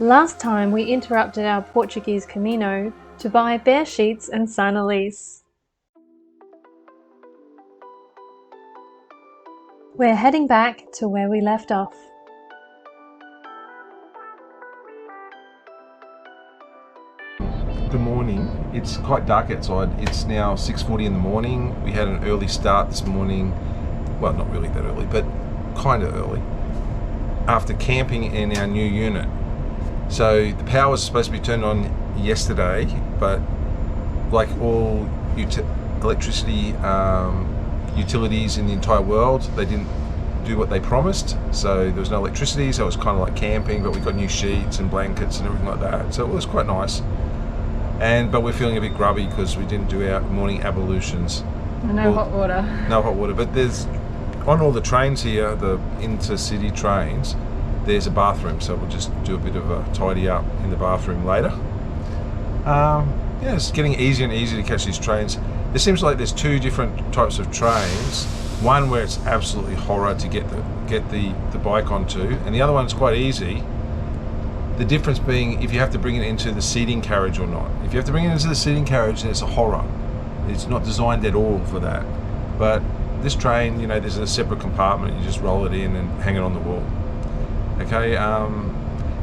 Last time we interrupted our Portuguese Camino to buy bear sheets and sign a lease. We're heading back to where we left off. Good morning. It's quite dark outside. It's now 6:40 in the morning. We had an early start this morning. Well, not really that early, but kind of early. After camping in our new unit. So the power was supposed to be turned on yesterday, but like all electricity utilities in the entire world, they didn't do what they promised. So there was no electricity, so it was kind of like camping, but we got new sheets and blankets and everything like that. So it was quite nice. But we're feeling a bit grubby because we didn't do our morning ablutions. No hot water. No hot water, but there's, on all the trains here, the intercity trains, there's a bathroom, so we'll just do a bit of a tidy up in the bathroom later. Yeah, it's getting easier and easier to catch these trains. There seems like there's two different types of trains. One where it's absolutely horror to get the bike onto, and the other one's quite easy. The difference being if you have to bring it into the seating carriage or not. If you have to bring it into the seating carriage, then it's a horror. It's not designed at all for that. But this train, you know, there's a separate compartment. You just roll it in and hang it on the wall. Okay.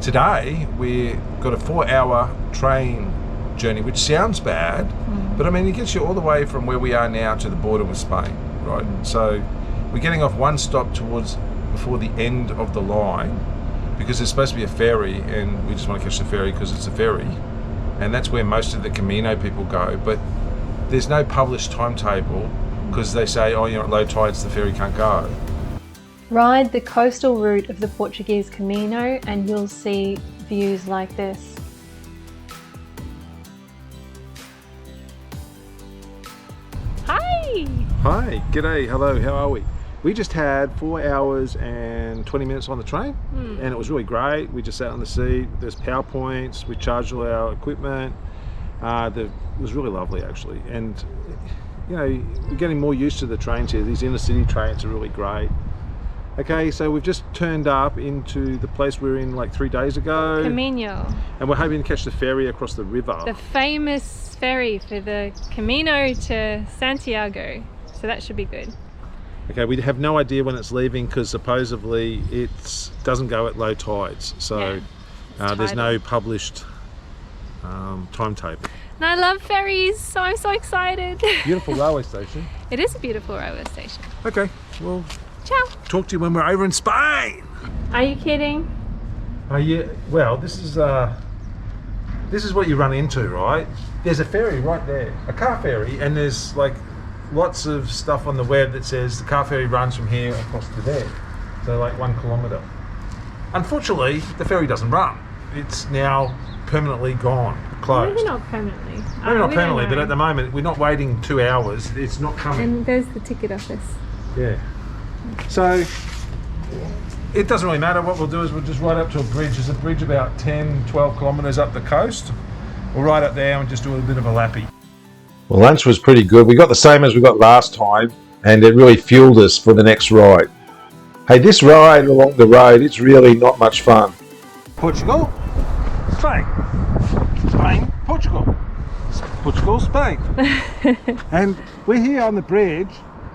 Today we've got a 4-hour train journey, which sounds bad, but I mean it gets you all the way from where we are now to the border with Spain, right? So we're getting off one stop before the end of the line, because there's supposed to be a ferry, and we just want to catch the ferry because it's a ferry, and that's where most of the Camino people go. But there's no published timetable because they say, oh, you're at low tides, the ferry can't go. Ride the coastal route of the Portuguese Camino and you'll see views like this. Hi! Hi, g'day, hello, how are we? We just had 4 hours and 20 minutes on the train, and it was really great. We just sat on the seat, there's power points, we charged all our equipment. It was really lovely actually, and you know, we're getting more used to the trains here. These inner city trains are really great. Okay, so we've just turned up into the place we were in like 3 days ago. Camino. And we're hoping to catch the ferry across the river. The famous ferry for the Camino to Santiago. So that should be good. Okay, we have no idea when it's leaving because supposedly it doesn't go at low tides. So yeah, there's no published timetable. And I love ferries, so I'm so excited. Beautiful railway station. It is a beautiful railway station. Okay, well, ciao. Talk to you when we're over in Spain. Are you kidding? Yeah. Well, this is what you run into, right? There's a ferry right there, a car ferry, and there's like lots of stuff on the web that says the car ferry runs from here across to there, so like 1 kilometre. Unfortunately, the ferry doesn't run. It's now permanently gone, closed. Maybe not permanently. Maybe not permanently, but at the moment we're not waiting 2 hours. It's not coming. And there's the ticket office. Yeah. So it doesn't really matter. What we'll do is we'll just ride up to a bridge. There's a bridge about 10-12 kilometres up the coast. We'll ride up there and just do a bit of a lappy. Well, lunch was pretty good. We got the same as we got last time, and it really fueled us for the next ride. Hey, this ride along the road, it's really not much fun. Portugal, Spain, Spain, Portugal, Portugal, Spain. And we're here on the bridge,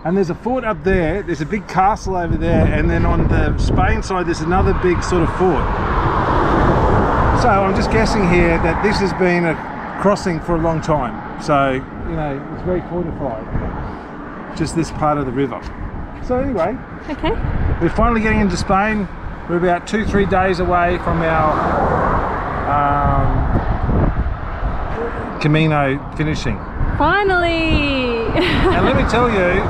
and there's a fort up there, there's a big castle over there, and then on the Spain side there's another big sort of fort. So I'm just guessing here that this has been a crossing for a long time. So, you know, it's very fortified, just this part of the river. So anyway, okay, we're finally getting into Spain. We're about 2-3 days away from our Camino finishing. Finally! And let me tell you,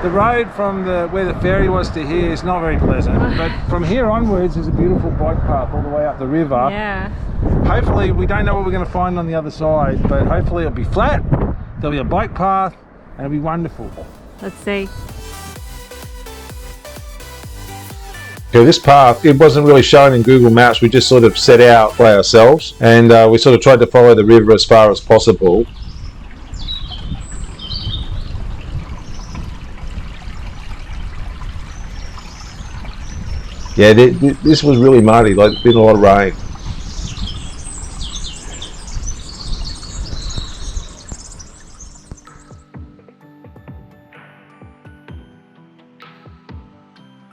the road from where the ferry was to here is not very pleasant, but from here onwards is a beautiful bike path all the way up the river. Yeah. Hopefully, we don't know what we're going to find on the other side, but hopefully it'll be flat, there'll be a bike path, and it'll be wonderful. Let's see. Okay, this path, it wasn't really shown in Google Maps. We just sort of set out by ourselves, and we sort of tried to follow the river as far as possible. Yeah, this was really muddy, like it's been a lot of rain.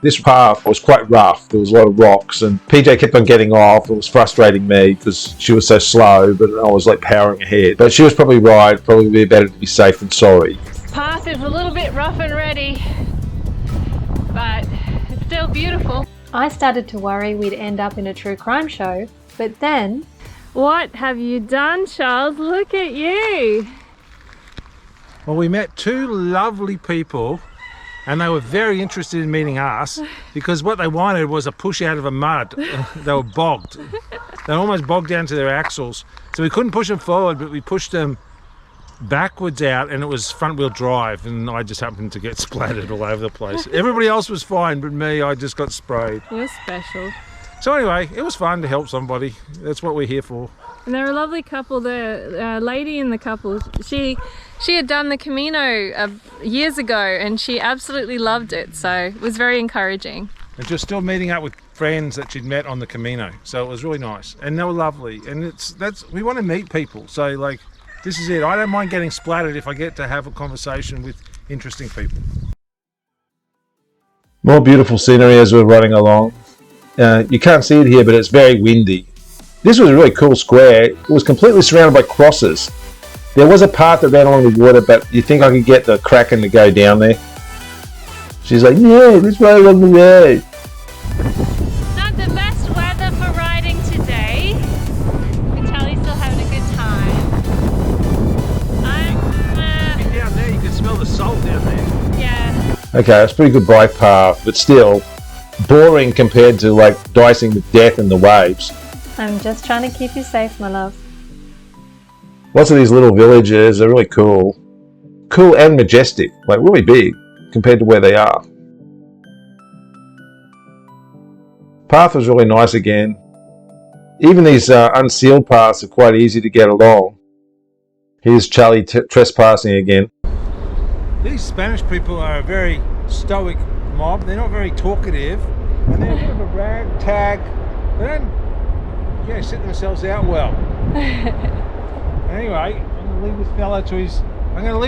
this path was quite rough. There was a lot of rocks, and PJ kept on getting off. It was frustrating me because she was so slow, but I was like powering ahead. But she was probably right. Probably be better to be safe than sorry. Path is a little bit rough and ready, but it's still beautiful. I started to worry we'd end up in a true crime show, but then... What have you done, Charles? Look at you! Well, we met two lovely people, and they were very interested in meeting us because what they wanted was a push out of a mud. They were bogged. They were almost bogged down to their axles. So we couldn't push them forward, but we pushed them backwards out, and it was front wheel drive, and I just happened to get splattered all over the place. Everybody else was fine, but me, I just got sprayed. You're special. So anyway, it was fun to help somebody. That's what we're here for. And they're a lovely couple. The lady in the couple, she had done the Camino years ago, and she absolutely loved it, so it was very encouraging. And just still meeting up with friends that she'd met on the Camino, so it was really nice, and they were lovely. And we want to meet people, so like, this is it. I don't mind getting splattered if I get to have a conversation with interesting people. More beautiful scenery as we're running along. You can't see it here, but it's very windy. This was a really cool square. It was completely surrounded by crosses. There was a path that ran along the water, but you think I could get the Kraken to go down there? She's like, yeah, let's ride along the road. Not the best weather for riding today, but Charlie's still having a good time. Down there, you can smell the salt down there. Yeah. Okay, it's a pretty good bike path, but still boring compared to like dicing with death in the waves. I'm just trying to keep you safe, my love. Lots of these little villages are really cool. Cool and majestic, like really big compared to where they are. Path was really nice again. Even these unsealed paths are quite easy to get along. Here's Charlie trespassing again. These Spanish people are a very stoic mob. They're not very talkative, and they're a bit of a ragtag. They don't sit themselves out well. Anyway, I'm going to leave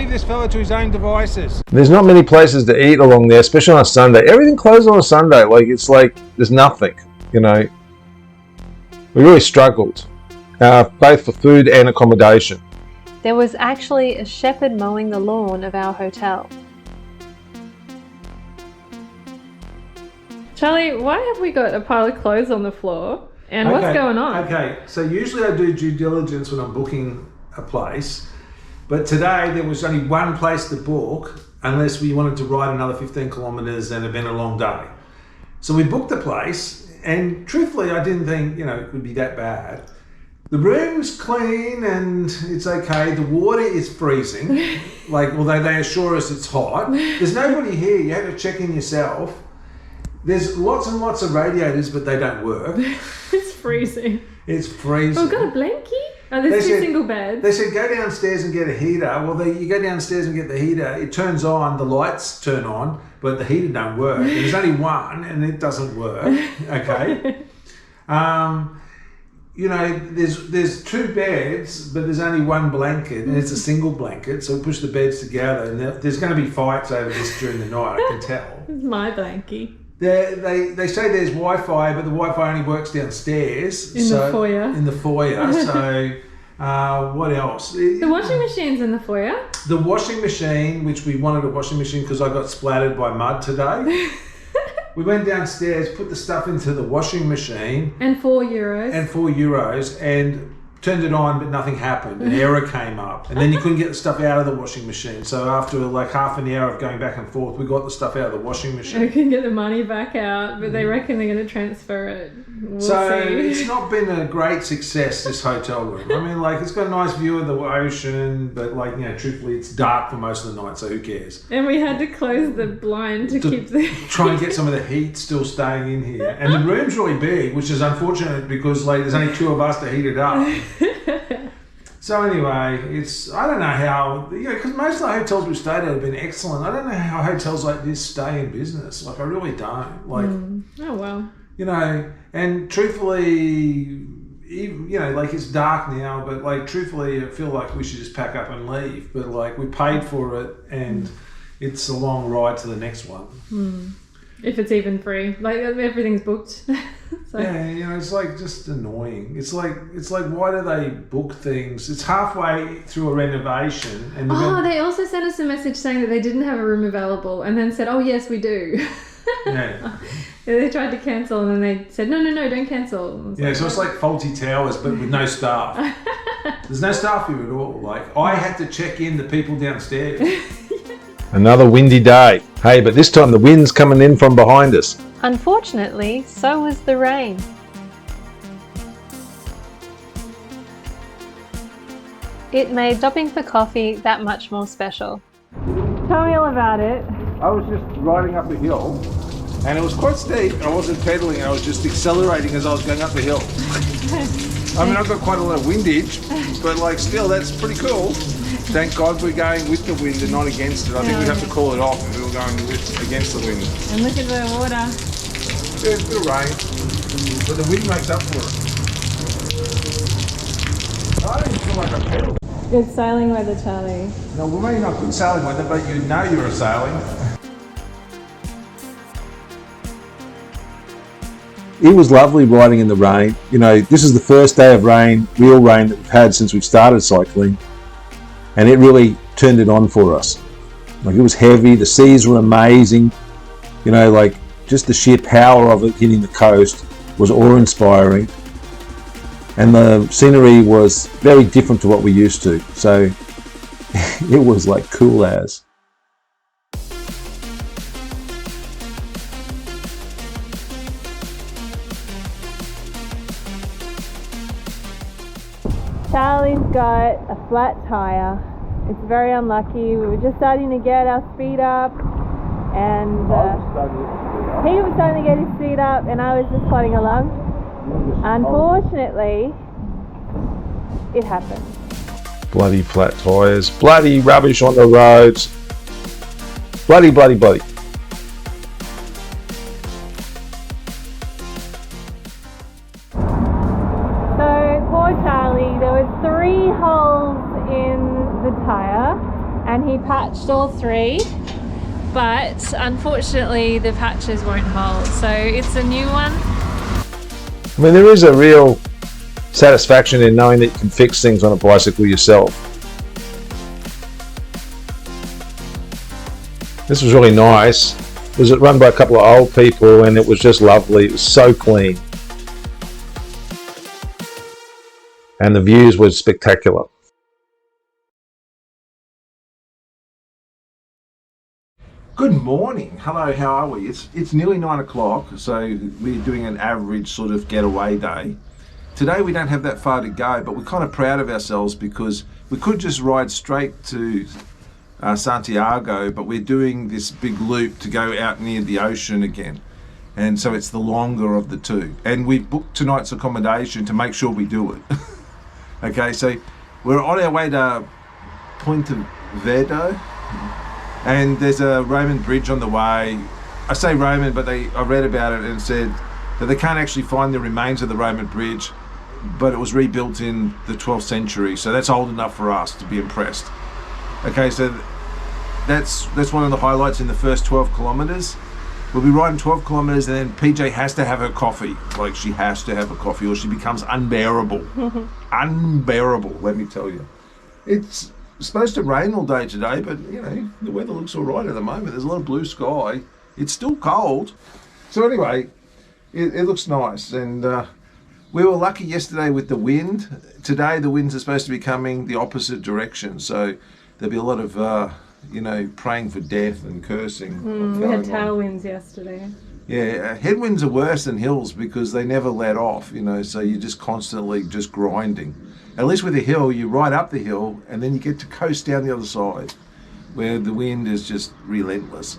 this fella to his own devices. There's not many places to eat along there, especially on a Sunday. Everything closed on a Sunday. It's like there's nothing, you know. We really struggled, both for food and accommodation. There was actually a shepherd mowing the lawn of our hotel. Charlie, why have we got a pile of clothes on the floor? And what's going on? Okay, so usually I do due diligence when I'm booking a place, but today there was only one place to book unless we wanted to ride another 15 kilometres and it had been a long day. So we booked the place, and truthfully I didn't think, it would be that bad. The room's clean and it's okay. The water is freezing, although they assure us it's hot. There's nobody here, you had to check in yourself. There's lots and lots of radiators, but they don't work. It's freezing. It's freezing. Oh, we've got a blankie? Oh, there's two single beds. They said go downstairs and get a heater. Well, you go downstairs and get the heater. It turns on, the lights turn on, but the heater don't work. There's only one, and it doesn't work. Okay. There's two beds, but there's only one blanket, and it's a single blanket. So we push the beds together, and there's going to be fights over this during the night. I can tell. It's my blankie. They say there's Wi-Fi, but the Wi-Fi only works downstairs. The foyer. In the foyer. So what else? The washing machine's in the foyer. The washing machine, which we wanted a washing machine because I got splattered by mud today. We went downstairs, put the stuff into the washing machine. And €4. And €4, and turned it on, but nothing happened. An error came up, and then you couldn't get the stuff out of the washing machine. So after half an hour of going back and forth, we got the stuff out of the washing machine. We can get the money back out, but they reckon they're going to transfer it. We'll see. It's not been a great success, this hotel room. I mean, it's got a nice view of the ocean, but truthfully, it's dark for most of the night, so who cares? And we had to close the blind to keep the... try and get some of the heat still staying in here. And the room's really big, which is unfortunate because there's only two of us to heat it up. So anyway, I don't know how, because most of the hotels we've stayed at have been excellent. I don't know how hotels like this stay in business. I really don't. Oh, well. And truthfully, it's dark now, but truthfully, I feel like we should just pack up and leave. But we paid for it, and it's a long ride to the next one. If it's even free. Like, everything's booked. So. Yeah, you know, it's like just annoying. It's like why do they book things? It's halfway through a renovation and they also sent us a message saying that they didn't have a room available and then said, oh yes, we do. Yeah. They tried to cancel and then they said, no, don't cancel. Yeah, so it's like Faulty Towers but with no staff. There's no staff here at all. Like, I had to check in the people downstairs. Another windy day. Hey, but this time the wind's coming in from behind us. Unfortunately, so was the rain. It made stopping for coffee that much more special. Tell me all about it. I was just riding up a hill and it was quite steep. I wasn't pedaling, I was just accelerating as I was going up the hill. I mean, I've got quite a lot of windage, but like still, that's pretty cool. Thank God we're going with the wind and not against it. I think we'd have to call it off if we were going against the wind. And look at the water. Yeah, it's a bit of rain, but the wind makes up for it. I don't feel like I pedal. Good sailing weather, Charlie. No, well, maybe not good sailing weather, but you know you're sailing. It was lovely riding in the rain. You know, this is the first day of rain, real rain that we've had since we've started cycling. And it really turned it on for us. Like, it was heavy, the seas were amazing. You know, like, just the sheer power of it hitting the coast was awe-inspiring. And the scenery was very different to what we're used to. So it was like cool as. Charlie's got a flat tyre. It's very unlucky. We were just starting to get our speed up and he was starting to get his speed up and I was just plodding along. Unfortunately, it happened. Bloody flat tyres, bloody rubbish on the roads. Bloody. There were 3 holes in the tyre and he patched all 3, but unfortunately the patches won't hold, so it's a new one. I mean, there is a real satisfaction in knowing that you can fix things on a bicycle yourself. This was really nice. It was run by a couple of old people and it was just lovely. It was so clean. And the views were spectacular. Good morning. Hello, how are we? It's nearly 9 o'clock, so we're doing an average sort of getaway day. Today we don't have that far to go, but we're kind of proud of ourselves because we could just ride straight to Santiago, but we're doing this big loop to go out near the ocean again. And so it's the longer of the two. And we've booked tonight's accommodation to make sure we do it. Okay, so we're on our way to Pontevedra, and there's a Roman bridge on the way. I say Roman, but I read about it and it said that they can't actually find the remains of the Roman bridge, but it was rebuilt in the 12th century, so that's old enough for us to be impressed. Okay, so that's one of the highlights in the first 12 kilometers. We'll be riding 12 kilometers and then PJ has to have her coffee. Like, she has to have a coffee or she becomes unbearable. Unbearable, let me tell you. It's supposed to rain all day today, but you know, the weather looks all right at the moment. There's a lot of blue sky. It's still cold. So anyway, it looks nice. And we were lucky yesterday with the wind. Today the winds are supposed to be coming the opposite direction. So there'll be a lot of you know, praying for death and cursing. We had tailwinds yesterday. Yeah, headwinds are worse than hills because they never let off, you know, so you're just constantly just grinding. At least with a hill, you ride up the hill and then you get to coast down the other side where the wind is just relentless.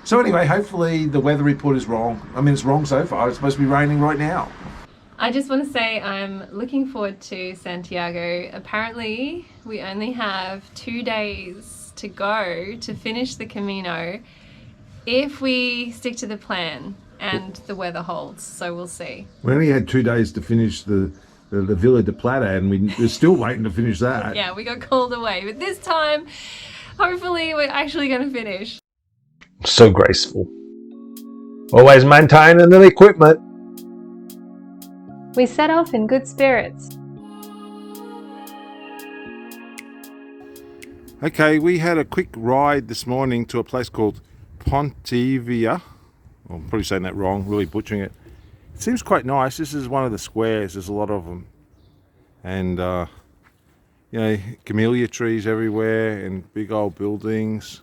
So anyway, hopefully the weather report is wrong. I mean, it's wrong so far. It's supposed to be raining right now. I just want to say I'm looking forward to Santiago. Apparently, we only have 2 days to go to finish the Camino if we stick to the plan and the weather holds, so we'll see. We only had 2 days to finish the Villa de Plata and we're still waiting to finish that. Yeah, we got called away, but this time hopefully we're actually going to finish. So graceful. Always maintaining the equipment. We set off in good spirits. Okay, we had a quick ride this morning to a place called Pontivia. I'm probably saying that wrong, really butchering it. It seems quite nice. This is one of the squares, there's a lot of them. And, you know, camellia trees everywhere and big old buildings.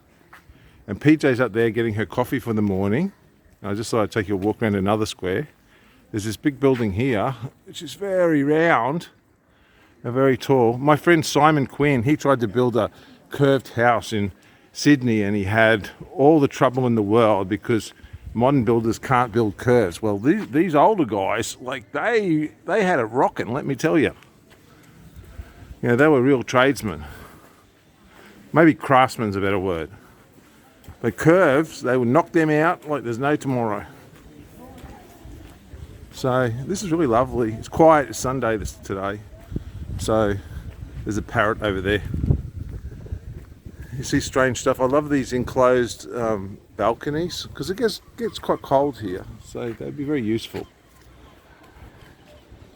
And PJ's up there getting her coffee for the morning. And I just thought I'd take you a walk around another square. There's this big building here, which is very round and very tall. My friend Simon Quinn, he tried to build a curved house in Sydney and he had all the trouble in the world because modern builders can't build curves. Well, these older guys, like they had it rocking, let me tell you. You know, they were real tradesmen. Maybe craftsman's a better word. But curves, they would knock them out like there's no tomorrow. So this is really lovely. It's quiet. It's Sunday today. So there's a parrot over there. You see strange stuff. I love these enclosed balconies because it gets quite cold here. So they'd be very useful.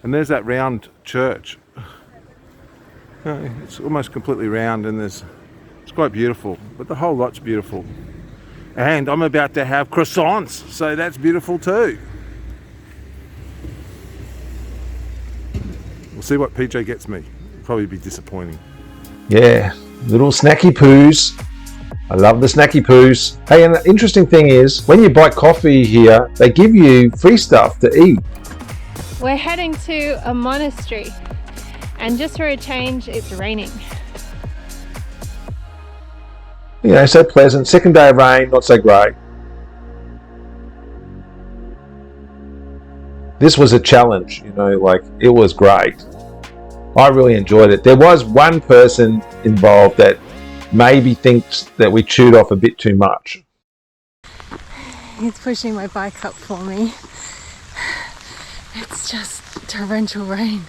And there's that round church. It's almost completely round and it's quite beautiful. But the whole lot's beautiful. And I'm about to have croissants. So that's beautiful too. We'll see what PJ gets me. It'll probably be disappointing. Yeah, little snacky poos. I love the snacky poos. Hey, and the interesting thing is, when you buy coffee here, they give you free stuff to eat. We're heading to a monastery, and just for a change, it's raining. You know, so pleasant. Second day of rain, not so great. This was a challenge, you know, like it was great. I really enjoyed it. There was one person involved that maybe thinks that we chewed off a bit too much. He's pushing my bike up for me. It's just torrential rain.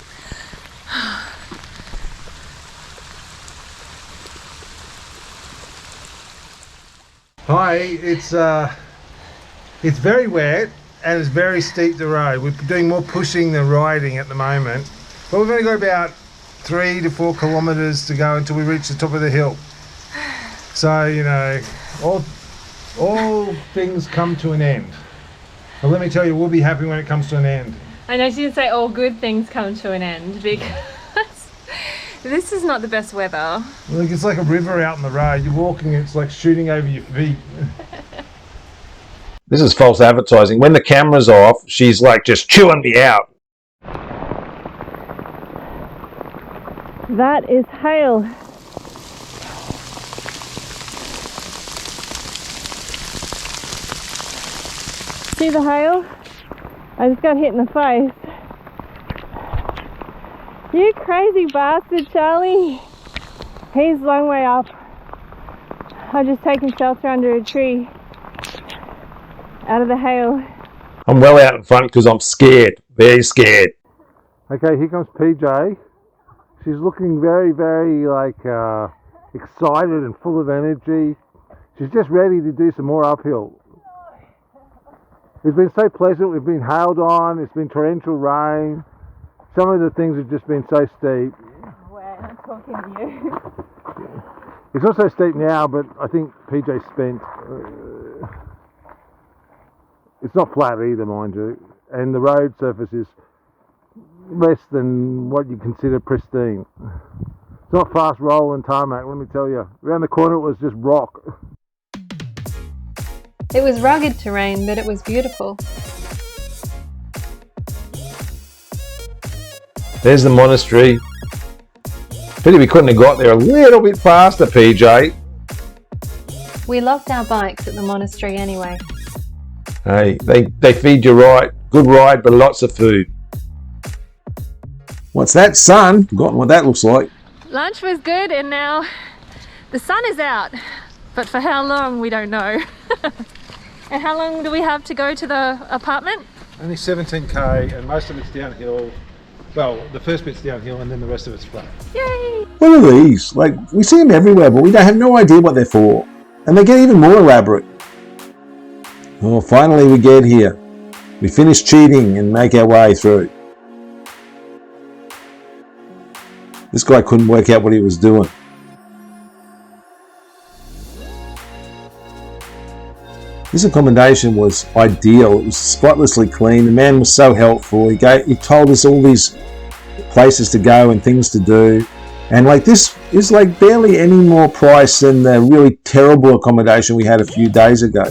Hi, it's very wet and it's very steep the road. We're doing more pushing than riding at the moment. But we've only got about 3 to 4 kilometres to go until we reach the top of the hill. So, you know, all things come to an end. But let me tell you, we'll be happy when it comes to an end. I know she didn't say all good things come to an end because this is not the best weather. Look, it's like a river out in the road. You're walking, it's like shooting over your feet. This is false advertising. When the camera's off, she's like just chewing me out. That is hail. See the hail? I just got hit in the face. You crazy bastard, Charlie. He's a long way up. I've just taken shelter under a tree out of the hail. I'm well out in front because I'm scared, very scared. Okay, here comes PJ. She's looking very, very excited and full of energy. She's just ready to do some more uphill. It's been so pleasant. We've been hailed on. It's been torrential rain. Some of the things have just been so steep. Well, I'm talking to you. It's not so steep now, but I think PJ's spent. It's not flat either, mind you. And the road surface is less than what you consider pristine. It's not fast rolling tarmac, let me tell you. Around the corner it was just rock. It was rugged terrain, but it was beautiful. There's the monastery. Pity we couldn't have got there a little bit faster, PJ. We locked our bikes at the monastery anyway. Hey, they feed you right. Good ride, but lots of food. What's that, sun? Forgotten what that looks like. Lunch was good and now the sun is out, but for how long we don't know. And how long do we have to go to the apartment? Only 17k and most of it's downhill. Well, the first bit's downhill and then the rest of it's flat. Yay! What are these? Like, we see them everywhere, but we have no idea what they're for. And they get even more elaborate. Well, finally we get here. We finish cheating and make our way through. This guy couldn't work out what he was doing. This accommodation was ideal. It was spotlessly clean. The man was so helpful. He told us all these places to go and things to do. And like, this is like barely any more price than the really terrible accommodation we had a few days ago.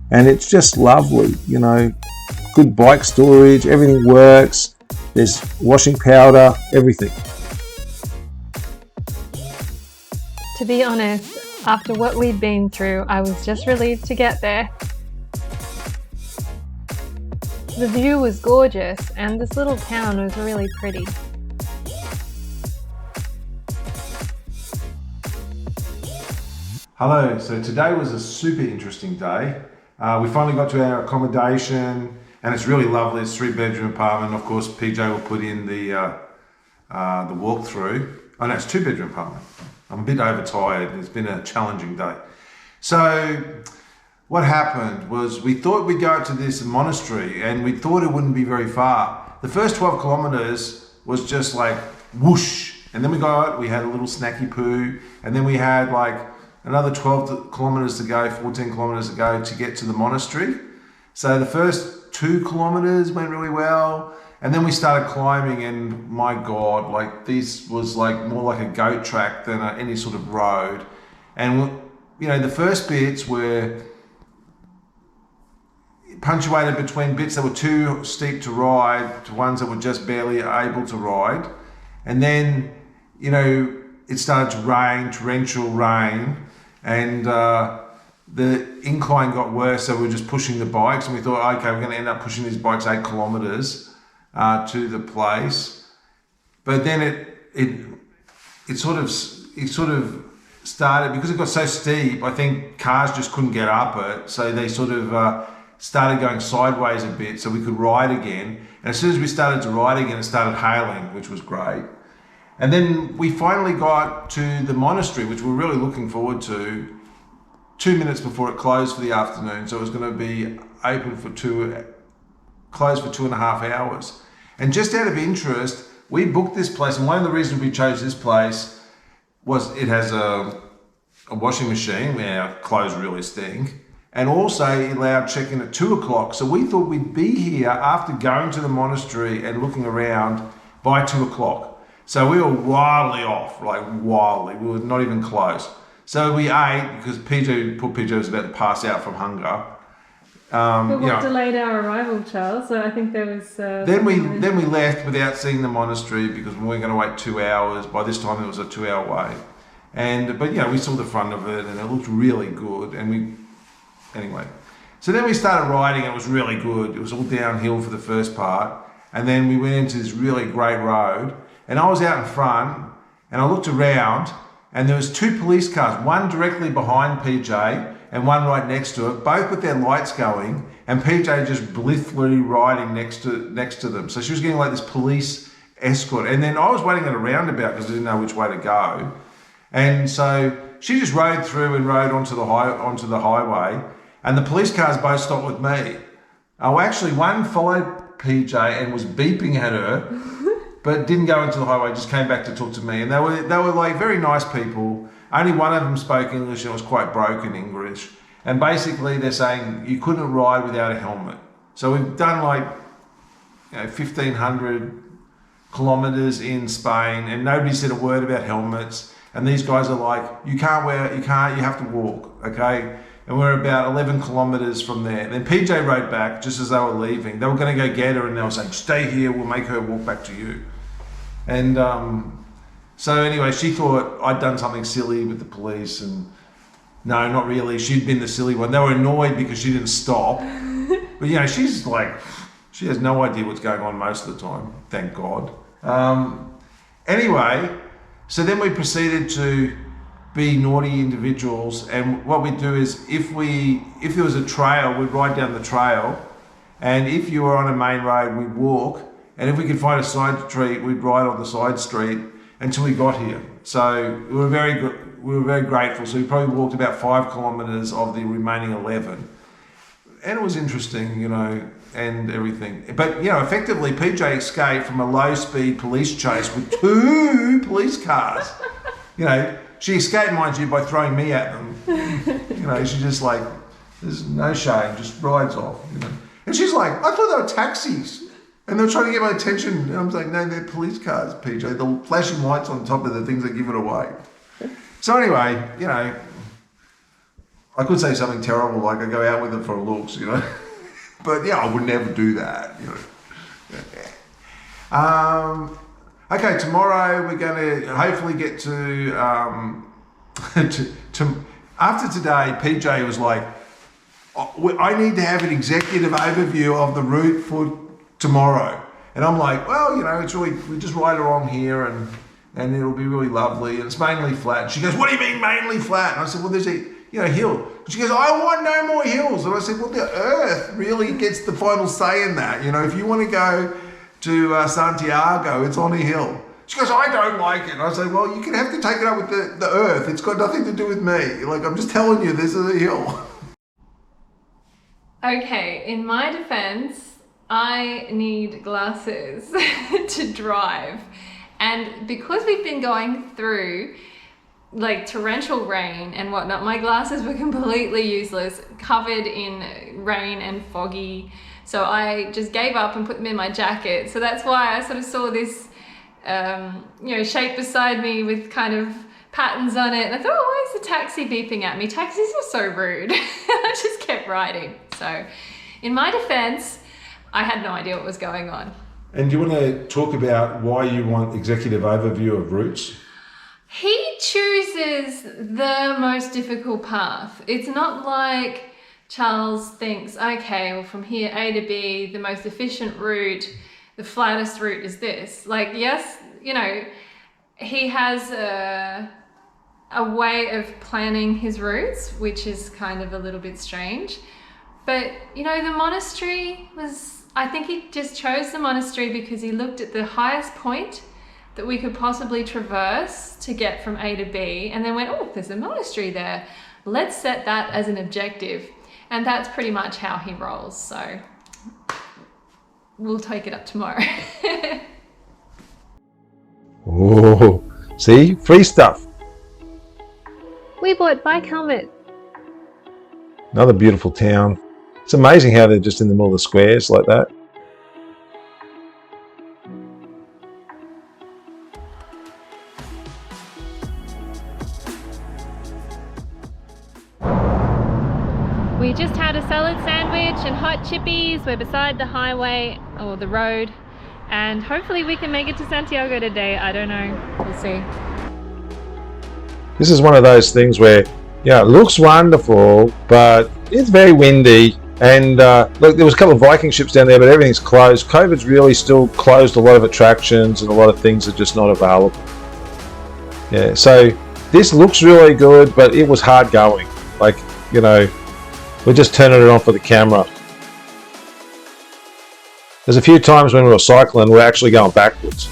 And it's just lovely, you know, good bike storage, everything works. There's washing powder, everything. To be honest, after what we'd been through, I was just relieved to get there. The view was gorgeous and this little town was really pretty. Hello, so today was a super interesting day. We finally got to our accommodation and it's really lovely. It's a 3-bedroom apartment. Of course, PJ will put in the walkthrough. Oh no, it's a 2-bedroom apartment. I'm a bit overtired. It's been a challenging day. So what happened was we thought we'd go to this monastery and we thought it wouldn't be very far. The first 12 kilometers was just like whoosh. And then we got, we had a little snacky poo. And then we had like another 12 kilometers to go, 14 kilometers to go to get to the monastery. So the first 2 kilometers went really well. And then we started climbing and my God, like this was like more like a goat track than any sort of road. And you know, the first bits were punctuated between bits that were too steep to ride to ones that were just barely able to ride. And then, you know, it started to rain, torrential rain, and the incline got worse. So we were just pushing the bikes and we thought, okay, we're going to end up pushing these bikes 8 kilometers to the place. But then it sort of started, because it got so steep, I think cars just couldn't get up it. So they sort of started going sideways a bit so we could ride again. And as soon as we started to ride again, it started hailing, which was great. And then we finally got to the monastery, which we're really looking forward to, 2 minutes before it closed for the afternoon. So it was going to be open for closed for 2.5 hours. And just out of interest, we booked this place, and one of the reasons we chose this place was it has a washing machine where our clothes really stink, and also it allowed check-in at 2 o'clock. So we thought we'd be here after going to the monastery and looking around by 2 o'clock. So we were wildly off, like wildly. We were not even close. So we ate because poor PJ was about to pass out from hunger. But what delayed our arrival, Charles? So I think there was... Then we left without seeing the monastery because we weren't going to wait 2 hours. By this time it was a 2-hour wait. But you know, we saw the front of it and it looked really good. Anyway. So then we started riding and it was really good. It was all downhill for the first part. And then we went into this really great road. And I was out in front and I looked around and there was 2 police cars, one directly behind PJ and one right next to it, both with their lights going, and PJ just blithely riding next to them. So she was getting like this police escort. And then I was waiting at a roundabout because I didn't know which way to go. And so she just rode through and rode onto the highway, and the police cars both stopped with me. Oh, actually, one followed PJ and was beeping at her, but didn't go into the highway, just came back to talk to me. And they were like very nice people. Only one of them spoke English and it was quite broken English. And basically they're saying you couldn't ride without a helmet. So we've done like 1,500 kilometers in Spain and nobody said a word about helmets. And these guys are like, you have to walk, okay? And we're about 11 kilometers from there. Then PJ rode back just as they were leaving. They were going to go get her and they were saying, stay here, we'll make her walk back to you. And so anyway, she thought I'd done something silly with the police, and no, not really. She'd been the silly one. They were annoyed because she didn't stop. But you know, she's like, she has no idea what's going on most of the time, thank God. Anyway, so then we proceeded to be naughty individuals, and what we'd do is if there was a trail, we'd ride down the trail, and if you were on a main road, we'd walk, and if we could find a side street, we'd ride on the side street until we got here. So we were very grateful. So we probably walked about 5 kilometres of the remaining 11. And it was interesting, you know, and everything. But, you know, effectively, PJ escaped from a low-speed police chase with 2 police cars. You know, she escaped, mind you, by throwing me at them. You know, she just like, there's no shame, just rides off, you know. And she's like, I thought they were taxis. And they're trying to get my attention. And I'm like, no, they're police cars, PJ. The flashing lights on top of the things that give it away. So anyway, you know, I could say something terrible, like I go out with it for looks, you know. But yeah, I would never do that, you know. Okay, tomorrow we're going to hopefully get to after today, PJ was like, I need to have an executive overview of the route for tomorrow. And I'm like, well, you know, it's really, we just ride along here and it'll be really lovely. And it's mainly flat. And she goes, what do you mean mainly flat? And I said, well, there's a, you know, hill. And she goes, I want no more hills. And I said, well, the earth really gets the final say in that. You know, if you want to go to Santiago, it's on a hill. She goes, I don't like it. And I said, well, you can have to take it up with the earth. It's got nothing to do with me. Like, I'm just telling you, this is a hill. Okay, in my defense, I need glasses to drive. And because we've been going through like torrential rain and whatnot, my glasses were completely useless, covered in rain and foggy. So I just gave up and put them in my jacket. So that's why I sort of saw this, you know, shape beside me with kind of patterns on it. And I thought, oh, why is the taxi beeping at me? Taxis are so rude. I just kept riding. So in my defense, I had no idea what was going on. And do you want to talk about why you want executive overview of routes? He chooses the most difficult path. It's not like Charles thinks, okay, well, from here A to B, the most efficient route, the flattest route is this. Like, yes, you know, he has a way of planning his routes, which is kind of a little bit strange. But, you know, the monastery was, I think he just chose the monastery because he looked at the highest point that we could possibly traverse to get from A to B and then went, oh, there's a monastery there. Let's set that as an objective. And that's pretty much how he rolls. So we'll take it up tomorrow. Oh, see, free stuff. We bought bike helmet. Another beautiful town. It's amazing how they're just in the middle of the squares like that. We just had a salad sandwich and hot chippies. We're beside the highway or the road, and hopefully we can make it to Santiago today. I don't know, we'll see. This is one of those things where, yeah, it looks wonderful, but it's very windy. And look, there was a couple of Viking ships down there, but everything's closed. COVID's really still closed a lot of attractions, and a lot of things are just not available. Yeah, so this looks really good, but it was hard going. Like, you know, we're just turning it on for the camera. There's a few times when we were cycling, we're actually going backwards.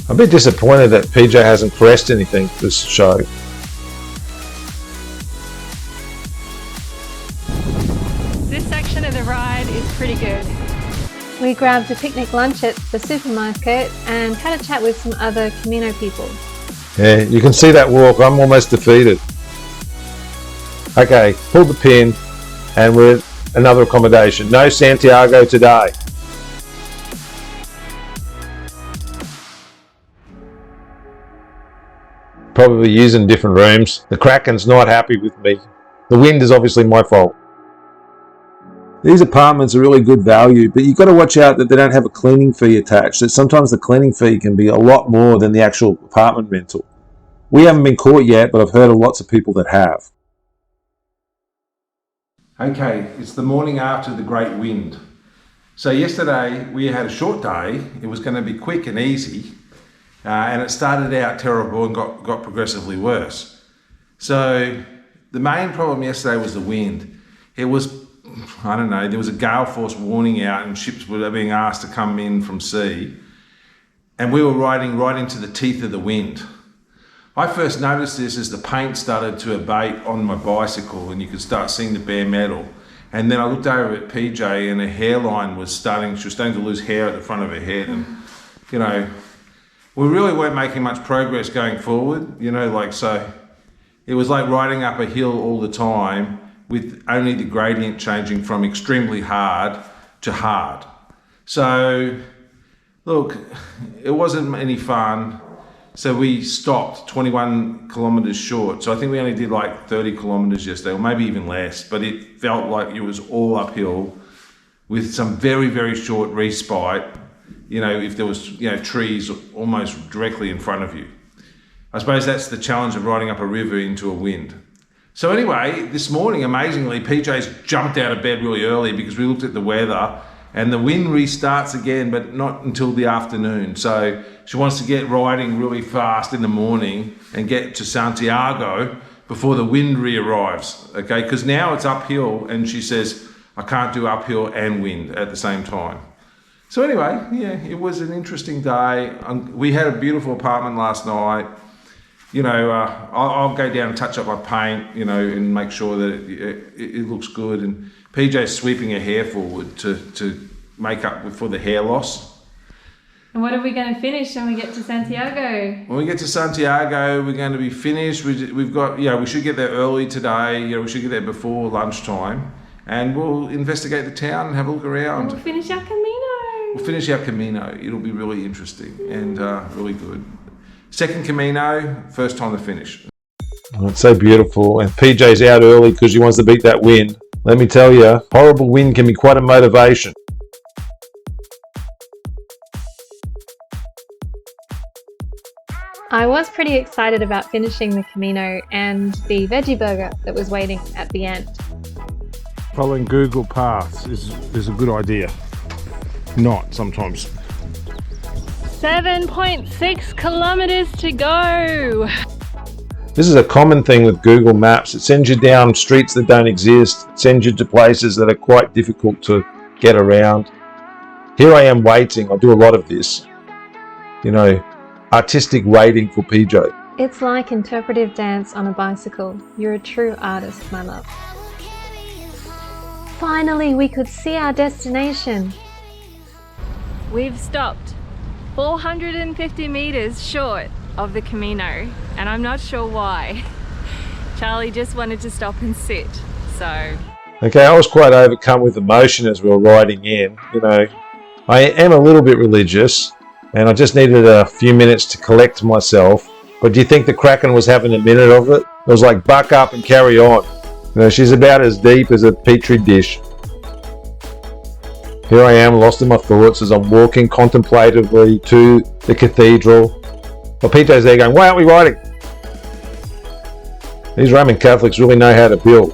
I'm a bit disappointed that PJ hasn't pressed anything this show. This section of the ride is pretty good. We grabbed a picnic lunch at the supermarket and had a chat with some other Camino people. Yeah, you can see that walk. I'm almost defeated. Okay, pulled the pin and we're at another accommodation. No Santiago today. Probably using different rooms. The Kraken's not happy with me. The wind is obviously my fault. These apartments are really good value, but you've got to watch out that they don't have a cleaning fee attached. That sometimes the cleaning fee can be a lot more than the actual apartment rental. We haven't been caught yet, but I've heard of lots of people that have. Okay, it's the morning after the great wind. So yesterday we had a short day. It was going to be quick and easy, and it started out terrible and got progressively worse. So the main problem yesterday was the wind. It was, I don't know, there was a gale force warning out and ships were being asked to come in from sea. And we were riding right into the teeth of the wind. I first noticed this as the paint started to abate on my bicycle and you could start seeing the bare metal. And then I looked over at PJ and her hairline was she was starting to lose hair at the front of her head. And, you know, we really weren't making much progress going forward, you know, like, so it was like riding up a hill all the time with only the gradient changing from extremely hard to hard. So, look, it wasn't any fun. So we stopped 21 kilometers short. So I think we only did like 30 kilometers yesterday, or maybe even less, but it felt like it was all uphill with some very, very short respite, you know, if there was, you know, trees almost directly in front of you. I suppose that's the challenge of riding up a river into a wind. So anyway, this morning, amazingly, PJ's jumped out of bed really early because we looked at the weather and the wind restarts again, but not until the afternoon. So she wants to get riding really fast in the morning and get to Santiago before the wind re-arrives, okay? Because now it's uphill and she says, I can't do uphill and wind at the same time. So anyway, yeah, it was an interesting day. We had a beautiful apartment last night. You know, I'll go down and touch up my paint, you know, and make sure that it looks good. And PJ's sweeping her hair forward to make up for the hair loss. And what are we going to finish when we get to Santiago? When we get to Santiago, we're going to be finished. We've got, you know, we should get there early today. You know, we should get there before lunchtime. And we'll investigate the town and have a look around. And we'll finish our Camino. We'll finish our Camino. It'll be really interesting and really good. Second Camino, first time to finish. Oh, it's so beautiful. And PJ's out early because she wants to beat that wind. Let me tell you, horrible wind can be quite a motivation. I was pretty excited about finishing the Camino and the veggie burger that was waiting at the end. Following Google paths is a good idea. Not sometimes. 7.6 kilometers to go. This is a common thing with Google Maps. It sends you down streets that don't exist. It sends you to places that are quite difficult to get around. Here I am waiting. I do a lot of this. You know, artistic waiting for PJ. It's like interpretive dance on a bicycle. You're a true artist, my love. Finally, we could see our destination. We've stopped 450 meters short of the Camino, and I'm not sure why. Charlie just wanted to stop and sit, so... Okay, I was quite overcome with emotion as we were riding in. You know, I am a little bit religious, and I just needed a few minutes to collect myself. But do you think the Kraken was having a minute of it? It was like, buck up and carry on. You know, she's about as deep as a petri dish. Here I am, lost in my thoughts as I'm walking contemplatively to the cathedral. Well, PJ's there going, why aren't we riding? These Roman Catholics really know how to build.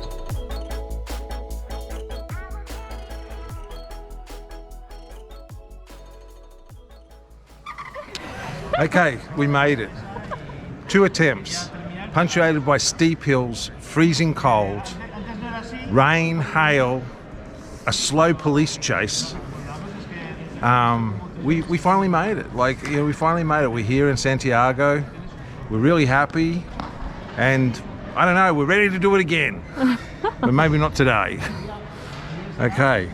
Okay, we made it. 2 attempts, punctuated by steep hills, freezing cold, rain, hail, a slow police chase. We finally made it. Like, you know, we finally made it. We're here in Santiago. We're really happy, and I don't know, we're ready to do it again, but maybe not today. Okay,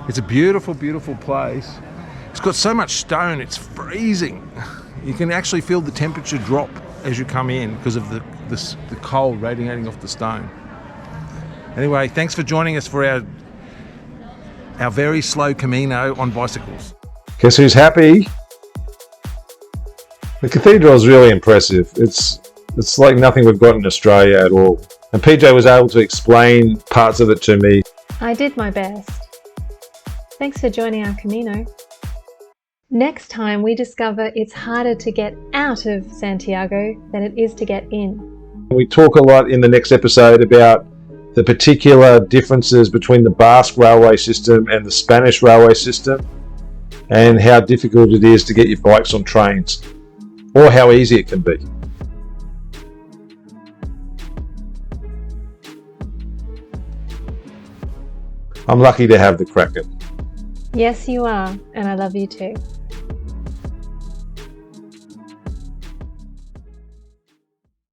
it's a beautiful, beautiful place. It's got so much stone, it's freezing. You can actually feel the temperature drop as you come in because of the cold radiating off the stone. Anyway, thanks for joining us for our very slow Camino on bicycles. Guess who's happy? The cathedral is really impressive. It's like nothing we've got in Australia at all. And PJ was able to explain parts of it to me. I did my best. Thanks for joining our Camino. Next time we discover it's harder to get out of Santiago than it is to get in. We talk a lot in the next episode about the particular differences between the Basque railway system and the Spanish railway system, and how difficult it is to get your bikes on trains, or how easy it can be. I'm lucky to have the Kraken. Yes, you are, and I love you too.